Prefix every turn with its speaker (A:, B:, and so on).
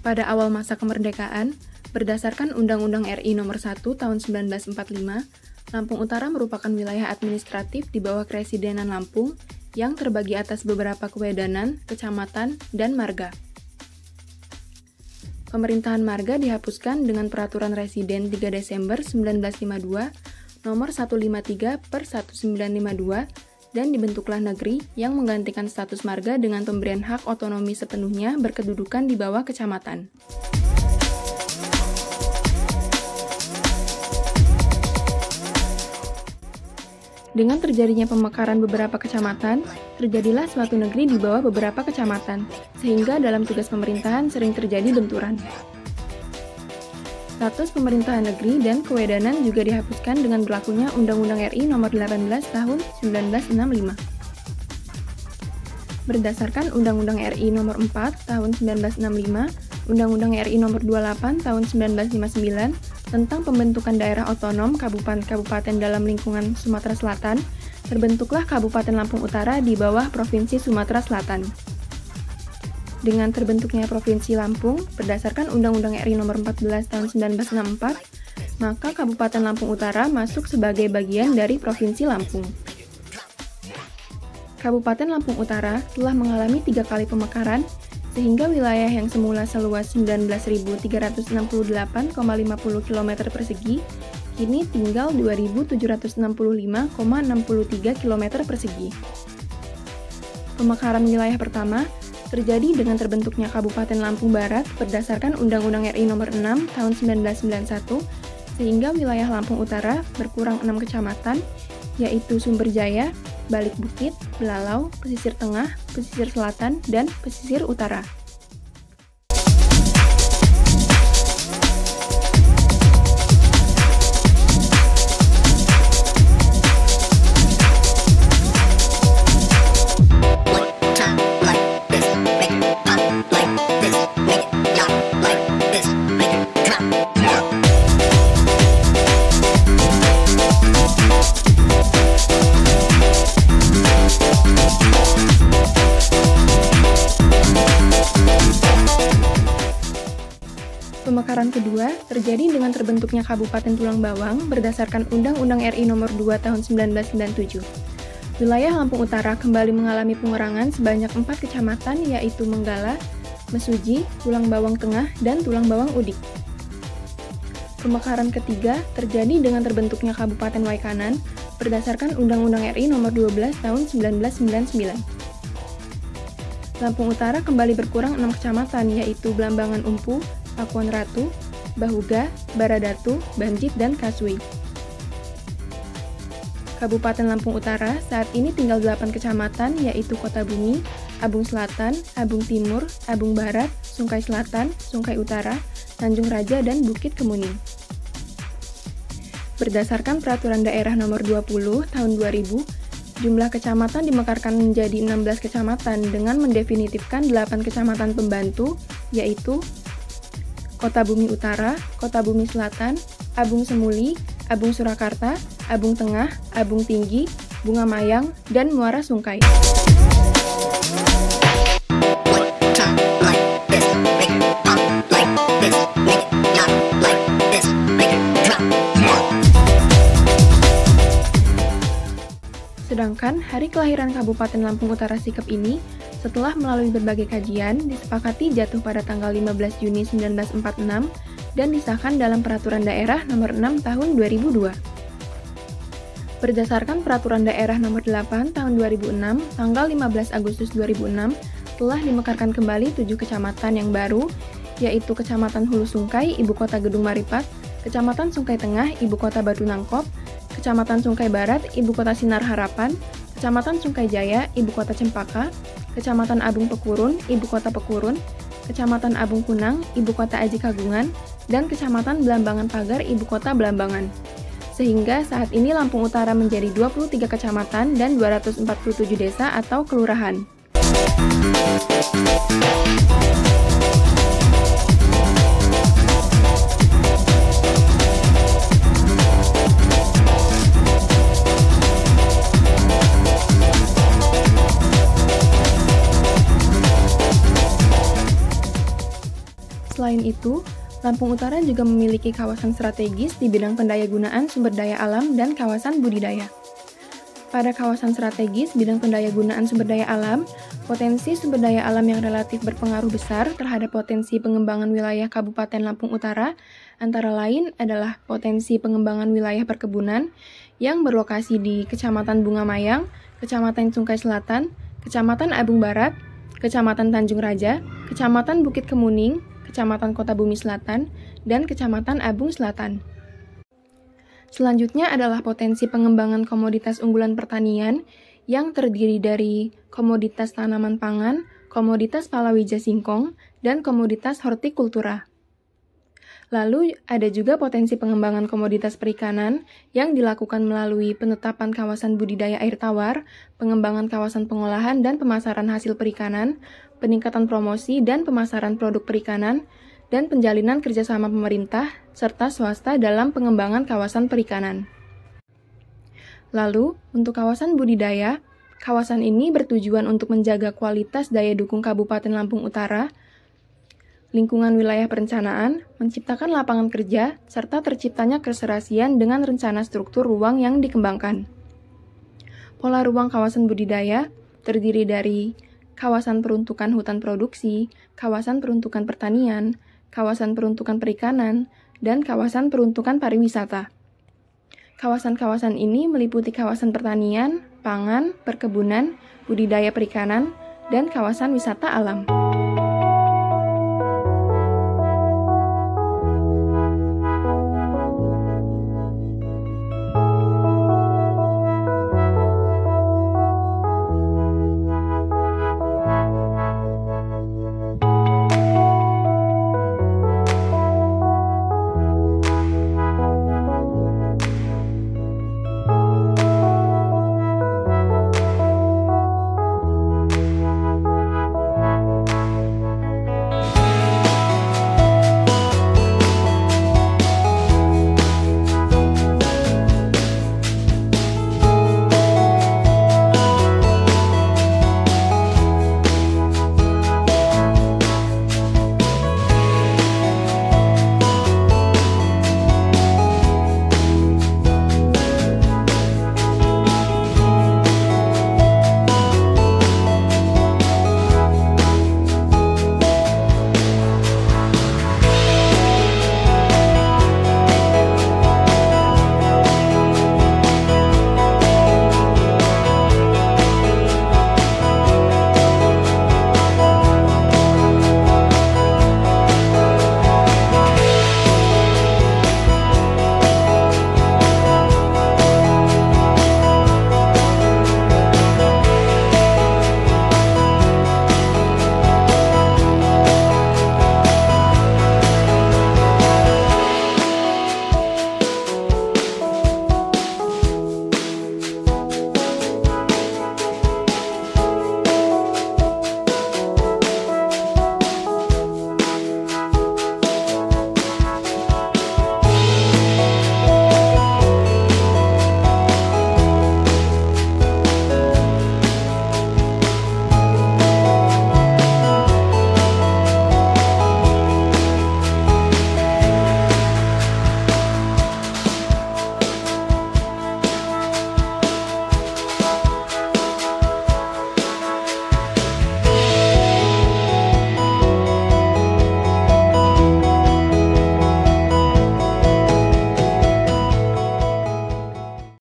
A: Pada awal masa kemerdekaan, berdasarkan Undang-Undang RI Nomor 1 Tahun 1945, Lampung Utara merupakan wilayah administratif di bawah Kresidenan Lampung yang terbagi atas beberapa kewedanan, kecamatan, dan marga. Pemerintahan marga dihapuskan dengan Peraturan Residen 3 Desember 1952 Nomor 153 per 1952 dan dibentuklah negeri yang menggantikan status marga dengan pemberian hak otonomi sepenuhnya berkedudukan di bawah kecamatan. Dengan terjadinya pemekaran beberapa kecamatan, terjadilah suatu negeri di bawah beberapa kecamatan, sehingga dalam tugas pemerintahan sering terjadi benturan. Status pemerintahan negeri dan kewedanan juga dihapuskan dengan berlakunya Undang-Undang RI Nomor 18 Tahun 1965. Berdasarkan Undang-Undang RI Nomor 4 Tahun 1965, Undang-Undang RI Nomor 28 Tahun 1959 tentang pembentukan daerah otonom kabupaten dalam lingkungan Sumatera Selatan, terbentuklah Kabupaten Lampung Utara di bawah Provinsi Sumatera Selatan. Dengan terbentuknya Provinsi Lampung, berdasarkan Undang-Undang RI Nomor 14 Tahun 1964, maka Kabupaten Lampung Utara masuk sebagai bagian dari Provinsi Lampung. Kabupaten Lampung Utara telah mengalami 3 kali pemekaran, sehingga wilayah yang semula seluas 19.368,50 km persegi, kini tinggal 2.765,63 km persegi. Pemekaran wilayah pertama terjadi dengan terbentuknya Kabupaten Lampung Barat berdasarkan Undang-Undang RI Nomor 6 Tahun 1991, sehingga wilayah Lampung Utara berkurang 6 kecamatan, yaitu Sumberjaya, Balik Bukit, Belalau, Pesisir Tengah, Pesisir Selatan, dan Pesisir Utara. Pemekaran kedua terjadi dengan terbentuknya Kabupaten Tulang Bawang berdasarkan Undang-Undang RI Nomor 2 Tahun 1997. Wilayah Lampung Utara kembali mengalami pengurangan sebanyak 4 kecamatan yaitu Menggala, Mesuji, Tulang Bawang Tengah, dan Tulang Bawang Udik. Pemekaran ketiga terjadi dengan terbentuknya Kabupaten Waikanan berdasarkan Undang-Undang RI Nomor 12 Tahun 1999. Lampung Utara kembali berkurang 6 kecamatan yaitu Blambangan Umpu, Pakuan Ratu, Bahuga, Baradatu, Banjit, dan Kasui. Kabupaten Lampung Utara saat ini tinggal 8 kecamatan yaitu Kota Bumi, Abung Selatan, Abung Timur, Abung Barat, Sungkai Selatan, Sungkai Utara, Tanjung Raja, dan Bukit Kemuning. Berdasarkan Peraturan Daerah Nomor 20 Tahun 2000, jumlah kecamatan dimekarkan menjadi 16 kecamatan dengan mendefinitifkan 8 kecamatan pembantu yaitu Kota Bumi Utara, Kota Bumi Selatan, Abung Semuli, Abung Surakarta, Abung Tengah, Abung Tinggi, Bunga Mayang, dan Muara Sungkai. Sedangkan hari kelahiran Kabupaten Lampung Utara Sikep ini setelah melalui berbagai kajian, disepakati jatuh pada tanggal 15 Juni 1946 dan disahkan dalam Peraturan Daerah Nomor 6 Tahun 2002. Berdasarkan Peraturan Daerah Nomor 8 Tahun 2006, tanggal 15 Agustus 2006, telah dimekarkan kembali 7 kecamatan yang baru, yaitu Kecamatan Hulu Sungkai, Ibu Kota Gedung Maripat, Kecamatan Sungkai Tengah, Ibu Kota Batu Nangkop, Kecamatan Sungkai Barat, Ibu Kota Sinar Harapan, Kecamatan Sungkai Jaya, Ibu Kota Cempaka, Kecamatan Abung Pekurun, Ibu Kota Pekurun, Kecamatan Abung Kunang, Ibu Kota Aji Kagungan, dan Kecamatan Belambangan Pagar, Ibu Kota Belambangan. Sehingga saat ini Lampung Utara menjadi 23 kecamatan dan 247 desa atau kelurahan. selain itu, Lampung Utara juga memiliki kawasan strategis di bidang pendayagunaan sumber daya alam dan kawasan budidaya. Pada kawasan strategis bidang pendayagunaan sumber daya alam, potensi sumber daya alam yang relatif berpengaruh besar terhadap potensi pengembangan wilayah Kabupaten Lampung Utara, antara lain adalah potensi pengembangan wilayah perkebunan yang berlokasi di Kecamatan Bunga Mayang, Kecamatan Sungkai Selatan, Kecamatan Abung Barat, Kecamatan Tanjung Raja, Kecamatan Bukit Kemuning, Kecamatan Kota Bumi Selatan, dan Kecamatan Abung Selatan. Selanjutnya adalah potensi pengembangan komoditas unggulan pertanian yang terdiri dari komoditas tanaman pangan, komoditas palawija singkong, dan komoditas hortikultura. Lalu ada juga potensi pengembangan komoditas perikanan yang dilakukan melalui penetapan kawasan budidaya air tawar, pengembangan kawasan pengolahan dan pemasaran hasil perikanan, peningkatan promosi dan pemasaran produk perikanan, dan penjalinan kerjasama pemerintah serta swasta dalam pengembangan kawasan perikanan. Lalu, untuk kawasan budidaya, kawasan ini bertujuan untuk menjaga kualitas daya dukung Kabupaten Lampung Utara, lingkungan wilayah perencanaan, menciptakan lapangan kerja, serta terciptanya keserasian dengan rencana struktur ruang yang dikembangkan. Pola ruang kawasan budidaya terdiri dari kawasan peruntukan hutan produksi, kawasan peruntukan pertanian, kawasan peruntukan perikanan, dan kawasan peruntukan pariwisata. Kawasan-kawasan ini meliputi kawasan pertanian, pangan, perkebunan, budidaya perikanan, dan kawasan wisata alam.